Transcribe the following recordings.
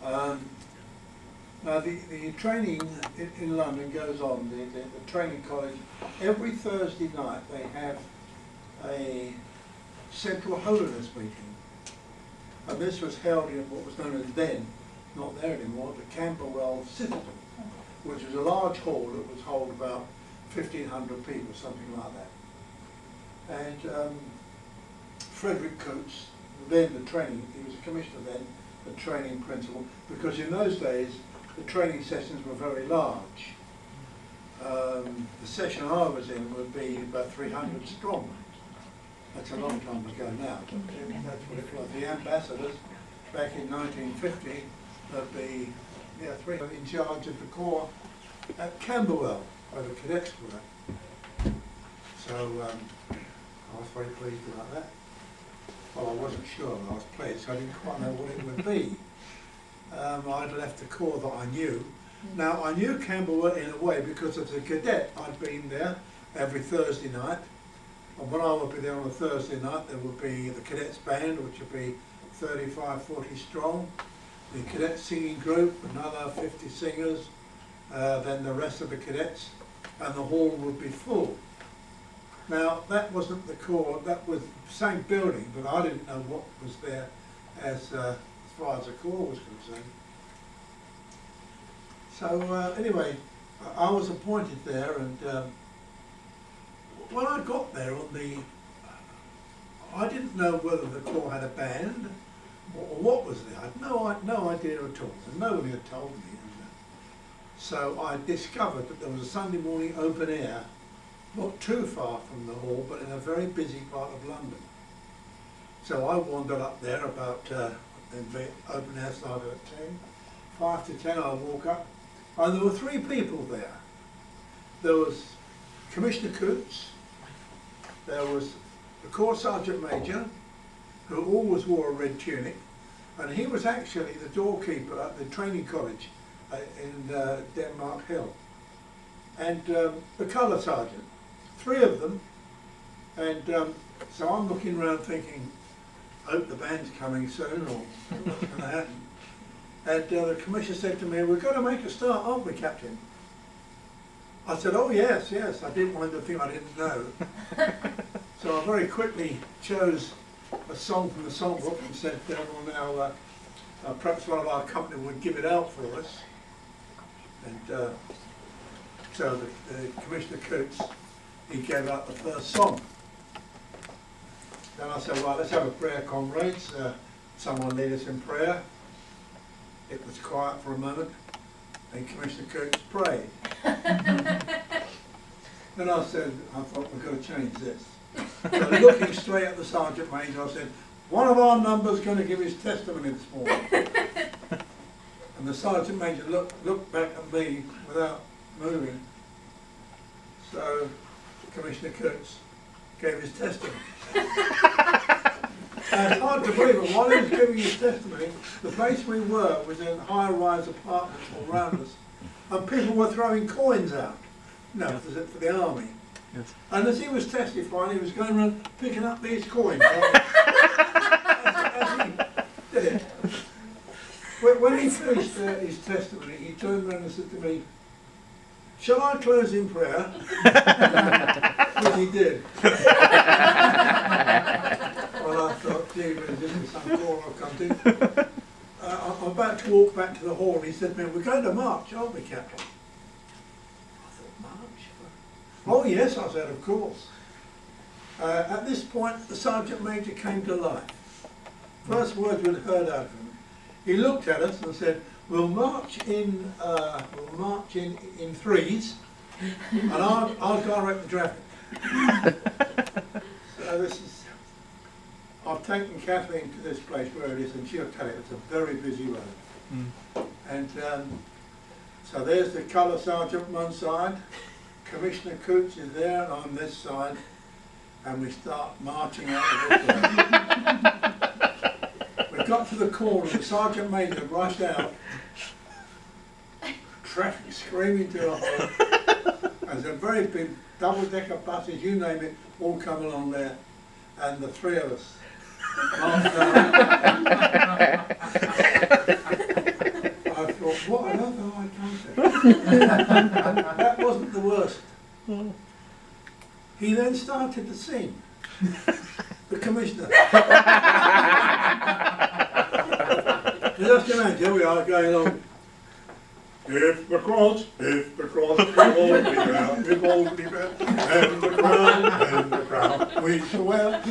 Now the training in London goes on, the training college. Every Thursday night they have a Central Holiness meeting. And this was held in what was known as then, not there anymore, the Camberwell Citadel, which was a large hall that was hold about 1,500 people, something like that. And Frederick Coutts, then the training, he was a commissioner then, the training principal, because in those days the training sessions were very large. The session I was in would be about 300 strong. That's a long time ago now. That's what it was. The ambassadors back in 1950 would be three in charge of the corps at Camberwell, where the cadets were. So I was very pleased about that. Well, I wasn't sure when I was pleased, so I didn't quite know what it would be. I'd left the corps that I knew. Now, I knew Camberwell in a way because as a cadet I'd been there every Thursday night. And when I would be there on a Thursday night, there would be the cadets band, which would be 35, 40 strong. The cadet singing group, another 50 singers, then the rest of the cadets, and the hall would be full. Now, that wasn't the corps, that was the same building, but I didn't know what was there as far as the corps was concerned. So anyway, I was appointed there, and when I got there I didn't know whether the corps had a band or what was there. I had no idea at all, and nobody had told me. So I discovered that there was a Sunday morning open air, not too far from the hall, but in a very busy part of London. So I wandered up there about, the open air started at 10, 5 to 10 I walk up, and there were three people there. There was Commissioner Coutts, there was the Corps Sergeant Major, who always wore a red tunic, and he was actually the doorkeeper at the training college in Denmark Hill, and the colour sergeant. Three of them, and so I'm looking around thinking, hope the band's coming soon, or what's going to happen. And the commissioner said to me, we're going to make a start, aren't we, Captain? I said, oh yes, yes, I didn't want to think I didn't know. So I very quickly chose a song from the songbook and said, well now, perhaps one of our company would give it out for us. And so the Commissioner Coutts, he gave out the first song. Then I said, well, let's have a prayer, comrades. Someone lead us in prayer. It was quiet for a moment, and Commissioner Coutts prayed. Then I thought, we've got to change this. So looking straight at the Sergeant Major, I said, one of our numbers going to give his testimony this morning. And the Sergeant Major looked back at me without moving. So Commissioner Coutts gave his testimony. And it's hard to believe, but while he was giving his testimony, the place we were was in high-rise apartments all around us, and people were throwing coins out, for the army. Yes. And as he was testifying, he was going around picking up these coins. as he did it. When he finished his testimony, he turned around and said to me, shall I close in prayer? Which he did. Well, I thought, gee, this is some call I've come to. I'm about to walk back to the hall, and he said to me, we're going to march, aren't we, Captain? I thought, march? Oh yes, I said, of course. At this point, the Sergeant Major came to life. First words we'd heard out of him. He looked at us and said, we'll march in threes, and I'll direct the traffic. So this is, I've taken Kathleen to this place where it is, and she'll tell you it's a very busy road. Mm. And so there's the colour sergeant on one side, Commissioner Coutts is there, and I'm this side, and we start marching out of this road. We got to the corner, the Sergeant Major rushed out, traffic screaming to a halt. There's a very big double-decker buses, you name it, all come along there, and the three of us marched out. That wasn't the worst. He then started to sing. The commissioner. Just imagine, here we are going along. If the cross behold me well, behold me well, and the crown, we shall wear.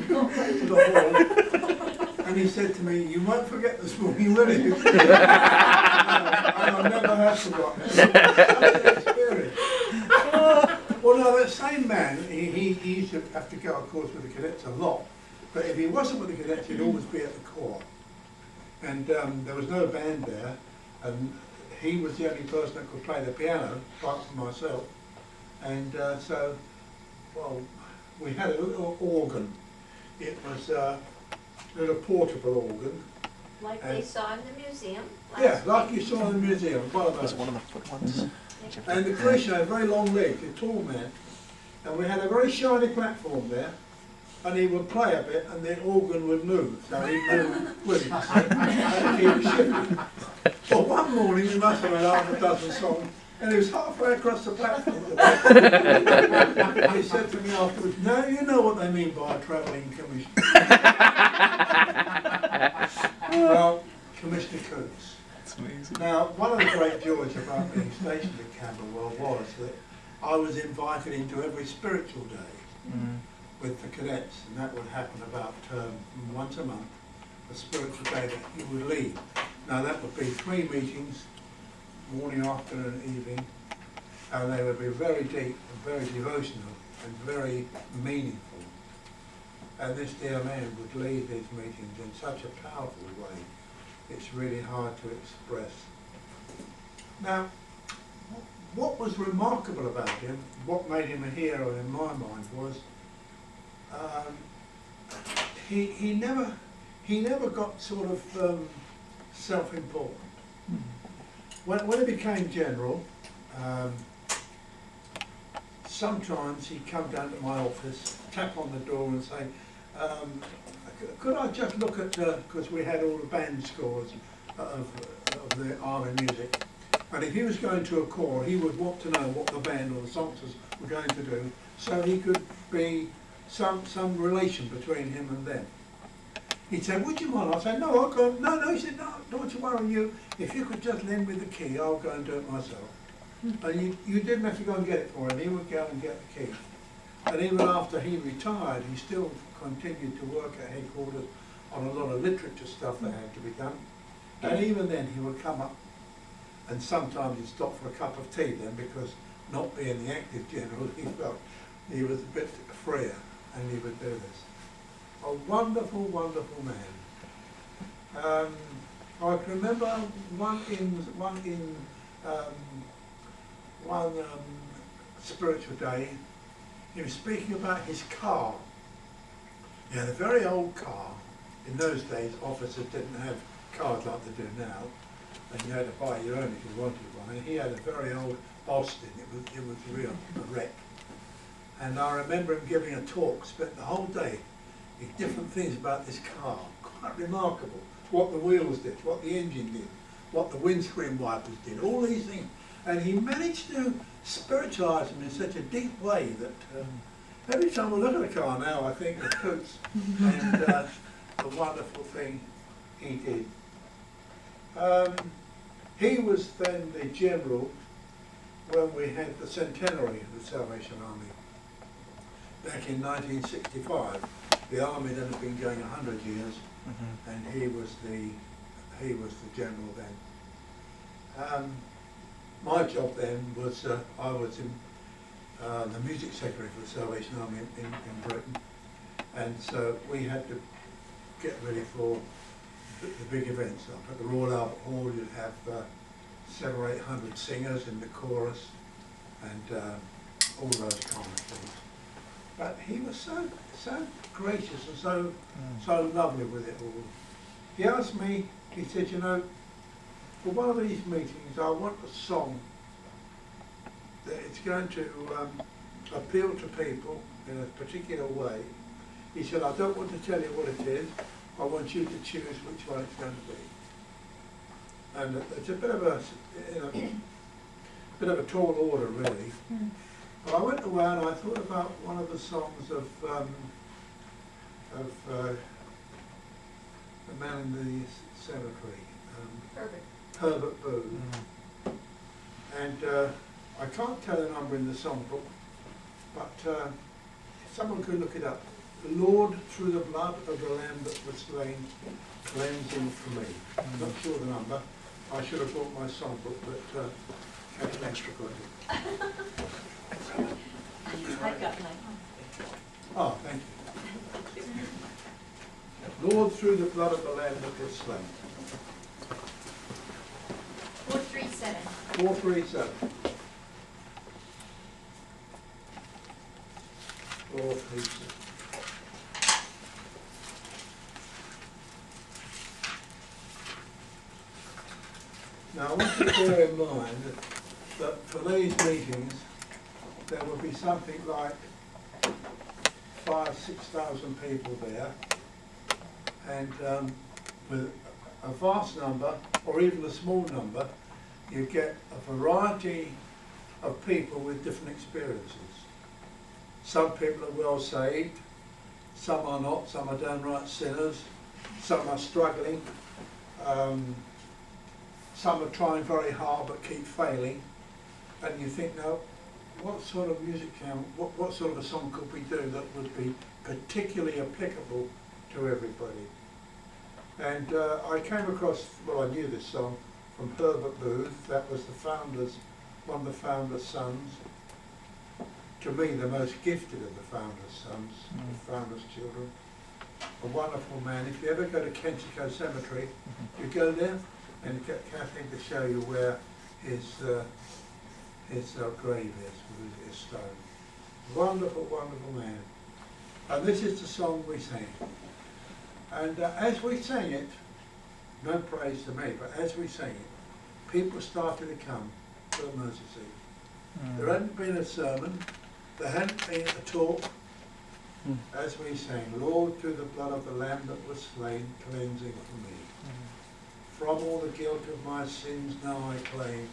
Got back to the hall, and he said to me, "You won't forget this morning, will you?" And I never have forgotten it. Such an experience. Well, no, that same man, he used to have to go, of course, with the cadets a lot. But if he wasn't with the cadets, he'd always be at the corps. And there was no band there. And he was the only person that could play the piano, apart from myself. And so, well, we had a little organ. It was a little portable organ. Like they saw in the museum? Yeah, like you saw in the museum, one of those. Was one of the foot ones. And the commissioner had very long legs, a tall man. And we had a very shiny platform there. And he would play a bit and the organ would move. So he'd move with it. And he would shift. Well, one morning we must have had half a dozen songs, and he was halfway across the platform. He said to me afterwards, "Now you know what they mean by a travelling commissioner." Well, Commissioner Coutts. That's amazing. Now, one of the great joys about being stationed at Camberwell was that I was invited into every spiritual day with the cadets, and that would happen about once a month, a spiritual day that he would lead. Now that would be 3 meetings, morning, afternoon and evening, and they would be very deep and very devotional and very meaningful. And this dear man would lead these meetings in such a powerful way, it's really hard to express. Now, what was remarkable about him, what made him a hero in my mind was, he never got sort of self-important. When he became general, sometimes he'd come down to my office, tap on the door and say, could I just look at, because we had all the band scores of the army music, and if he was going to a corps, he would want to know what the band or the songsters were going to do, so he could be some relation between him and them. He'd say, "Would you mind?" I'd say, "No, I'll go." No, he said, "No, don't you worry, if you could just lend me the key, I'll go and do it myself." And you didn't have to go and get it for him, he would go and get the key. And even after he retired, he still continued to work at headquarters on a lot of literature stuff that had to be done. And even then he would come up, and sometimes he'd stop for a cup of tea then, because not being the active general, he felt he was a bit freer, and he would do this. A wonderful, wonderful man. I can remember one spiritual day, he was speaking about his car. He had a very old car. In those days, officers didn't have cars like they do now, and you had to buy your own if you wanted one. And he had a very old Austin. It was real, a wreck. And I remember him giving a talk, spent the whole day with different things about this car. Quite remarkable. What the wheels did, what the engine did, what the windscreen wipers did, all these things. And he managed to spiritualise them in such a deep way that every time I look at a car now, I think of Coutts and the wonderful thing he did. He was then the general when we had the centenary of the Salvation Army. Back in 1965, the army then had been going 100 years, and he was the general then. My job then was I was in the music secretary for the Salvation Army in Britain, and so we had to get ready for the big events. Up at the Royal Albert Hall, you'd have 700 or 800 singers in the chorus, and all those kind of things. But he was so gracious and so lovely with it all. He asked me, he said, "You know, for one of these meetings, I want a song that it's going to appeal to people in a particular way." He said, "I don't want to tell you what it is. I want you to choose which one it's going to be." and it's a bit of a, you know, bit of a tall order really. But I went away and I thought about one of the songs of the man in the cemetery, Herbert Booth. And I can't tell the number in the songbook, but if someone could look it up. The Lord, through the blood of the Lamb that was slain, cleansing for me. I'm not sure the number. I should have brought my songbook, but Captain Extra got it. I've got mine. Oh, thank you. Lord, through the blood of the Lamb that was slain. 437. 437. 437. Now I want you to bear in mind that for these meetings there will be something like 5,000–6,000 people there, and with a vast number, or even a small number, you get a variety of people with different experiences. Some people are well saved, some are not, some are downright sinners, some are struggling, some are trying very hard but keep failing, and you think, now, what sort of music what sort of a song could we do that would be particularly applicable to everybody? And I came across, well, I knew this song from Herbert Booth. That was one of the founder's sons. To me, the most gifted of the founder's sons, the founder's children. A wonderful man. If you ever go to Kensico Cemetery, you go there and get Kathleen to show you where his grave is with his stone. Wonderful, wonderful man. And this is the song we sang. And as we sang it, no praise to me, but as we sang it, people started to come to the mercy seat. There hadn't been a sermon, there hadn't been a talk. As we sang, Lord, through the blood of the Lamb that was slain, cleansing for me. From all the guilt of my sins now I claim,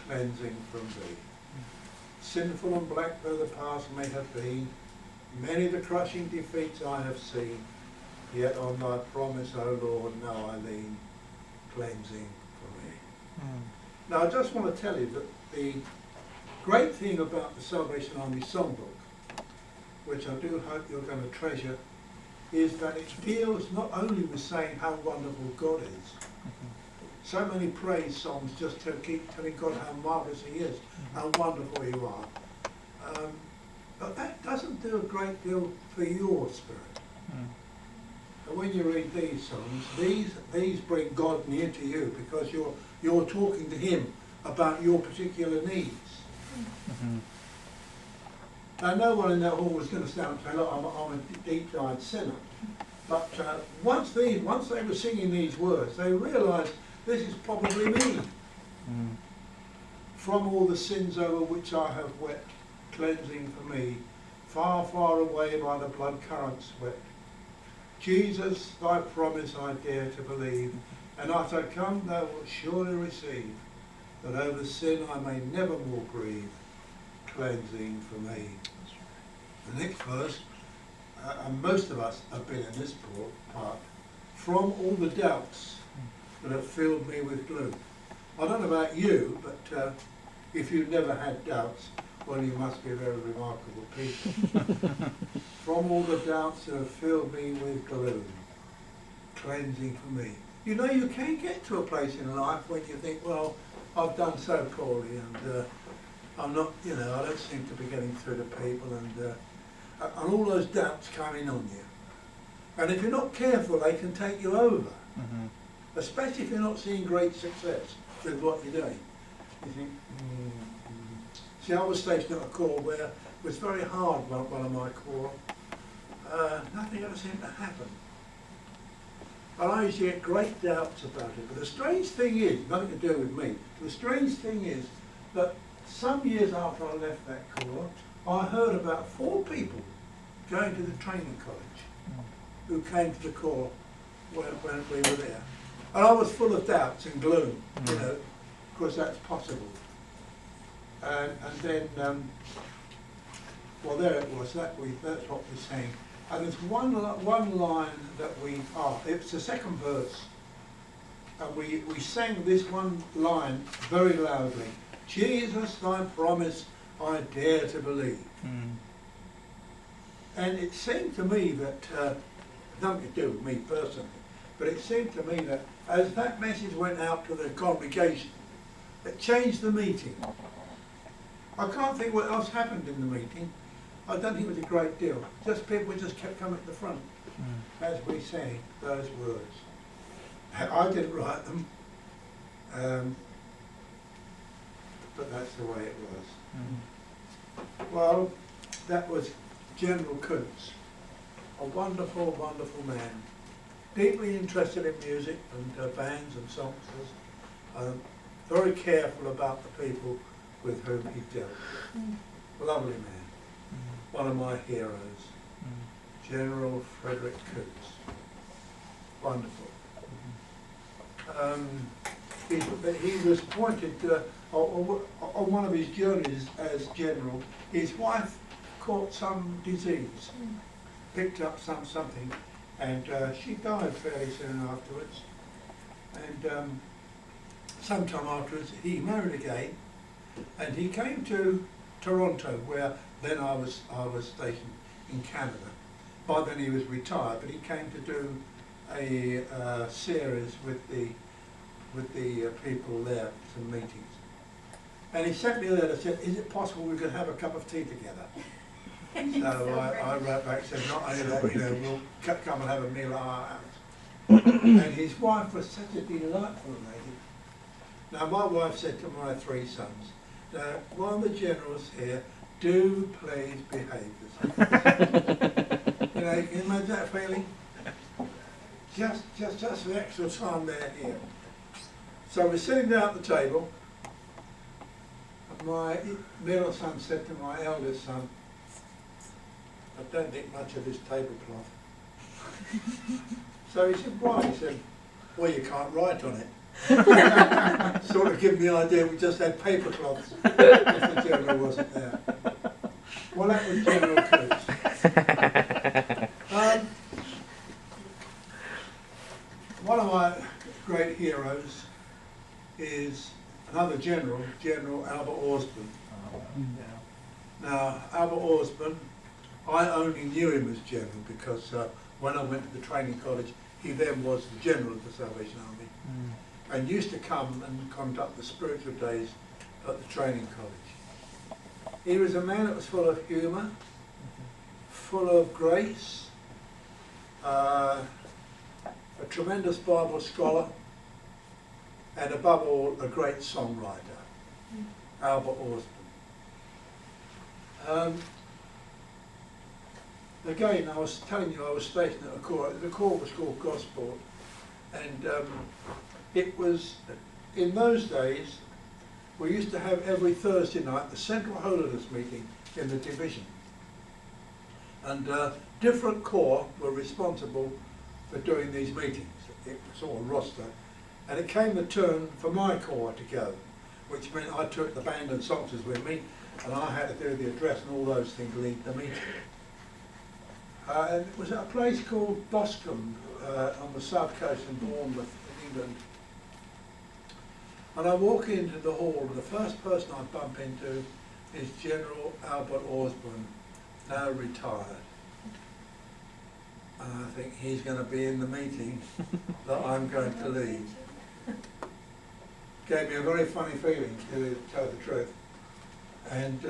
cleansing from thee. Sinful and black though the past may have been, many the crushing defeats I have seen, yet on thy promise, O Lord, now I lean, cleansing for me. Now I just want to tell you that the great thing about the Salvation Army songbook, which I do hope you're going to treasure, is that it deals not only with saying how wonderful God is. So many praise songs just to keep telling God how marvellous he is, how wonderful you are. But that doesn't do a great deal for your spirit. And when you read these songs, these bring God near to you because you're talking to him about your particular needs. Now, no one in that hall was going to stand and say, look, I'm a deep-dyed sinner. But once they were singing these words, they realised this is probably me. From all the sins over which I have wept, cleansing for me, far, far away by the blood current swept. Jesus, thy promise I dare to believe, and as I come thou wilt surely receive, that over sin I may never more grieve, cleansing for me. The next verse, and most of us have been in this part, from all the doubts that have filled me with gloom. I don't know about you, but if you've never had doubts, well, you must be a very remarkable people. From all the doubts that have filled me with gloom, cleansing for me. You know, you can get to a place in life when you think, well, I've done so poorly, and I'm not, I don't seem to be getting through to people, and all those doubts coming on you. And if you're not careful, they can take you over. Especially if you're not seeing great success with what you're doing. You think, See, I was stationed at a corps where it was very hard, one of my corps. Nothing ever seemed to happen. And I used to get great doubts about it. But the strange thing is, nothing to do with me, the strange thing is that some years after I left that corps, I heard about 4 people going to the training college who came to the corps when we were there. And I was full of doubts and gloom, you know, of course that's possible. And then, well, there it was, that's what we're saying. And there's one line that it's the second verse, and we sang this one line very loudly. Jesus, thy promise I dare to believe. And it seemed to me that, nothing to do with me personally, but it seemed to me that as that message went out to the congregation, it changed the meeting. I can't think what else happened in the meeting. I don't think it was a great deal. Just people just kept coming to the front as we sang those words. I didn't write them, but that's the way it was. Well, that was General Coutts, a wonderful, wonderful man, deeply interested in music and bands and songsters, very careful about the people with whom he dealt. Lovely man. One of my heroes, General Frederick Coutts. Wonderful. He was appointed on one of his journeys as general. His wife caught some disease, picked up something, and she died fairly soon afterwards. And sometime afterwards, he married again, and he came to Toronto, where then I was stationed in Canada. By then he was retired, but he came to do a series with the people there, some meetings. And he sent me a letter, said, is it possible we could have a cup of tea together? So I wrote back, said, not only that, you know, we'll come and have a meal at our house. And his wife was such a delightful lady. Now my wife said to my three sons, one of the generals here, do please behave yourself. You know, you can imagine that feeling? Just the extra time they're here. So we're sitting down at the table, and my middle son said to my eldest son, I don't think much of this tablecloth. So he said, why? He said, well, you can't write on it. Sort of giving the idea we just had paper cloths if the general wasn't there. Well, that was General Coutts. One of my great heroes is another general, General Albert Orsborn. Now, Albert Orsborn, I only knew him as general because when I went to the training college, he then was the general of the Salvation Army. And used to come and conduct the spiritual days at the training college. He was a man that was full of humour, full of grace, a tremendous Bible scholar, and above all, a great songwriter, Albert Orsborn. Again, I was telling you I was stationed at a corps. The corps was called Gosport, and it was, in those days, we used to have every Thursday night the Central Holiness meeting in the division. And different corps were responsible for doing these meetings. It was all a roster. And it came the turn for my corps to go, which meant I took the band and songsters with me, and I had to do the address and all those things, lead the meeting. And it was at a place called Boscombe on the south coast in Bournemouth, in England. And I walk into the hall, and the first person I bump into is General Albert Orsborn, now retired. And I think he's going to be in the meeting that I'm going to lead. Gave me a very funny feeling, to tell the truth. And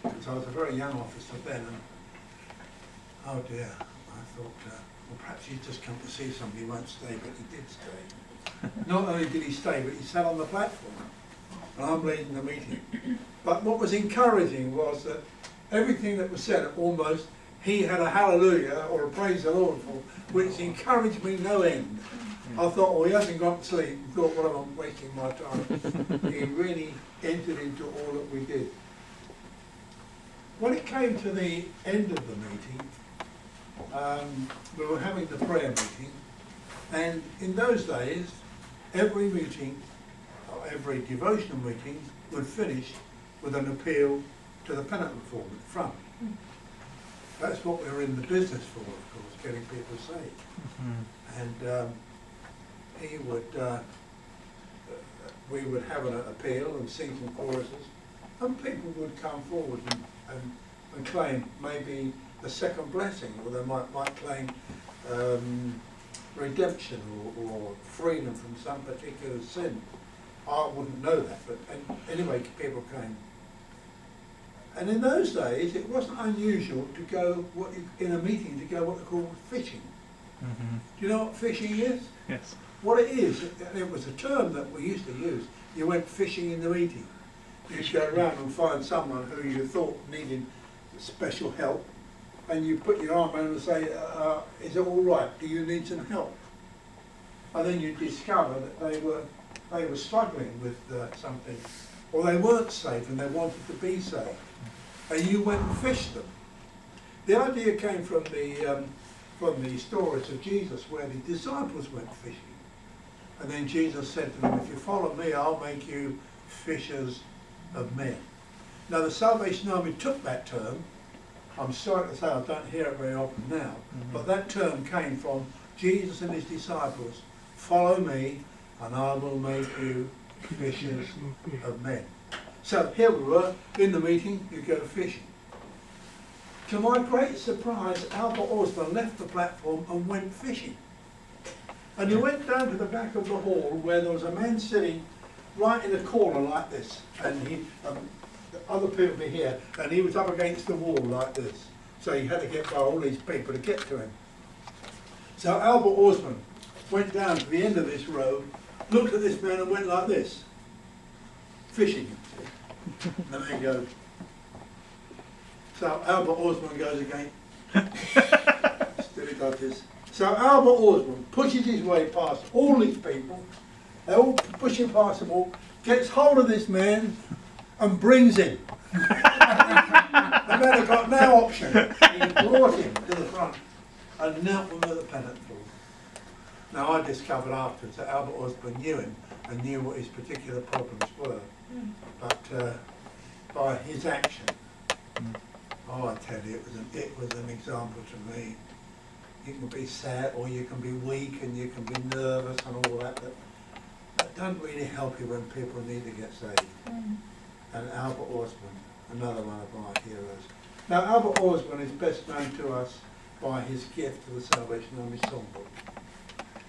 because I was a very young officer then, and oh dear, I thought, well, perhaps he's just come to see somebody, he won't stay, but he did stay. Not only did he stay, but he sat on the platform, and I'm leading the meeting. But what was encouraging was that everything that was said, almost, he had a hallelujah or a praise the Lord for, which encouraged me no end. I thought, well, he hasn't gone to sleep. I thought, well, I'm wasting my time. He really entered into all that we did. When it came to the end of the meeting, we were having the prayer meeting, And in those days, every meeting, or every devotional meeting, would finish with an appeal to the penitent reform at the front. That's what we were in the business for, of course, getting people saved. And he would, we would have an appeal and sing some choruses, and people would come forward and claim maybe a second blessing, or they might claim redemption or freedom from some particular sin. I wouldn't know that, but anyway, people came. And in those days, it wasn't unusual to go in a meeting to go what they call fishing. Do you know what fishing is? Yes. What it is, it was a term that we used to use. You went fishing in the meeting. You'd go around and find someone who you thought needed special help, and you put your arm around and say, is it all right? Do you need some help? And then you discover that they were struggling with something, or they weren't safe and they wanted to be safe. And you went and fished them. The idea came from the stories of Jesus, where the disciples went fishing. And then Jesus said to them, if you follow me, I'll make you fishers of men. Now the Salvation Army took that term. I'm sorry to say I don't hear it very often now, but that term came from Jesus and his disciples. Follow me and I will make you fishers of men. So here we were in the meeting, you go fishing. To my great surprise, Albert Orsborn left the platform and went fishing. And he went down to the back of the hall where there was a man sitting right in a corner like this, and other people were here, and he was up against the wall like this. So he had to get by all these people to get to him. So Albert Orsborn went down to the end of this row, looked at this man and went like this, fishing him. And the man goes. So Albert Orsborn goes again. Still he does this. So Albert Orsborn pushes his way past all these people. They're all pushing past them all. Gets hold of this man and brings him. The man had got no option. He brought him to the front and knelt him at the penitent floor. Now I discovered afterwards that Albert Orsborn knew him and knew what his particular problems were. But by his action, oh, I tell you, it was an example to me. You can be sad, or you can be weak, and you can be nervous and all that, but that doesn't really help you when people need to get saved. And Albert Orsborn, another one of my heroes. Now, Albert Orsborn is best known to us by his gift to the Salvation Army songbook.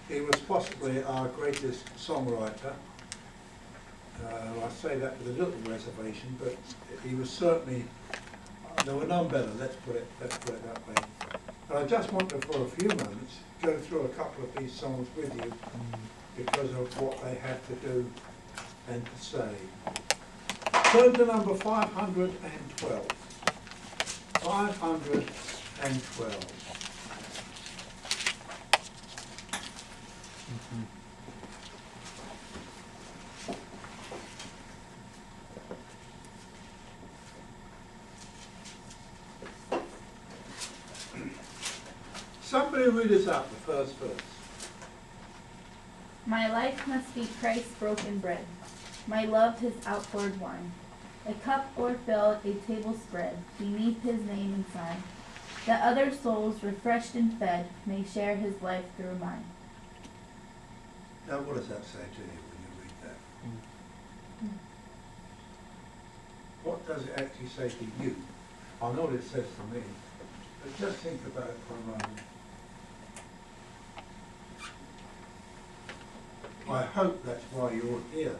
He was possibly our greatest songwriter. I say that with a little reservation, but he was certainly, there were none better, let's put it that way. And I just want to, for a few moments, go through a couple of these songs with you because of what they had to do and to say. Turn to number 512. 512. Somebody read us out the first verse. My life must be Christ's broken bread, my love his outpoured wine. A cup o'erfilled, a table spread, beneath his name and sign, that other souls, refreshed and fed, may share his life through mine. Now what does that say to you when you read that? What does it actually say to you? I know what it says to me, but just think about it for a moment. I hope that's why you're here.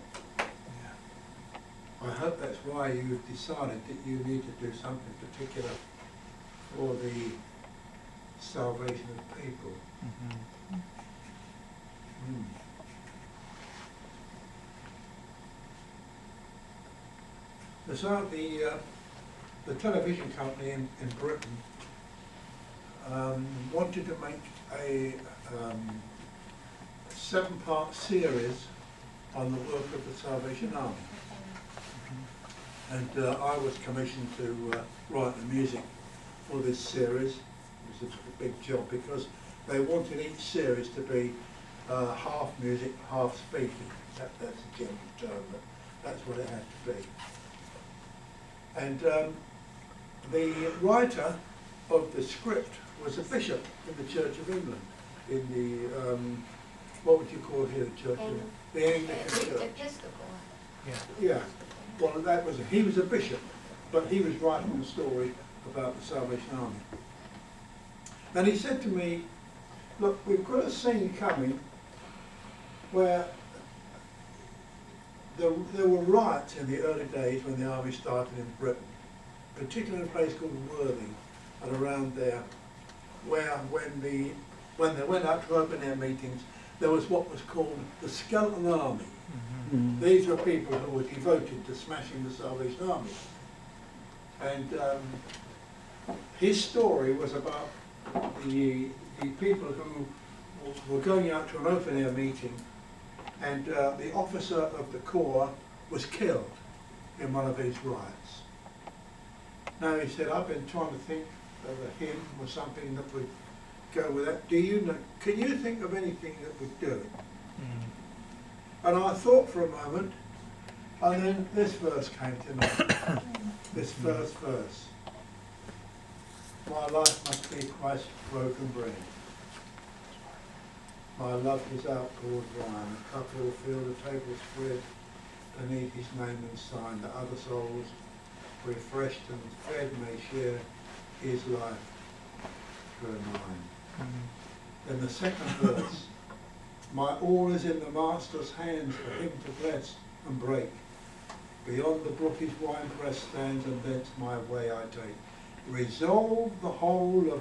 I hope that's why you've decided that you need to do something particular for the salvation of people. So the television company in Britain wanted to make a 7-part series on the work of the Salvation Army. And I was commissioned to write the music for this series. It was a big job because they wanted each series to be half music, half speaking. That's a general term, but that's what it had to be. And the writer of the script was a bishop in the Church of England, in the, what would you call here, the Church of the Anglican Church? Episcopal. Yeah, well, he was a bishop, but he was writing a story about the Salvation Army. And he said to me, look, we've got a scene coming where there were riots in the early days when the army started in Britain, particularly in a place called Worthing and around there, where when they went out to open air meetings, there was what was called the skeleton army. Mm-hmm. These were people who were devoted to smashing the Salvation Army. And his story was about the people who were going out to an open air meeting, and the officer of the corps was killed in one of these riots. Now he said, I've been trying to think of a hymn or something that would go with that. Do you know, can you think of anything that would do it? And I thought for a moment, and then this verse came to me, this first verse. My life must be Christ's broken bread. My love his outpoured wine, a cup will fill, the table spread, beneath his name and sign, that other souls, refreshed and fed, may share his life through mine. Then the second verse, my all is in the Master's hands for him to bless and break. Beyond the brook his wine press stands, and thence my way I take. Resolve the whole of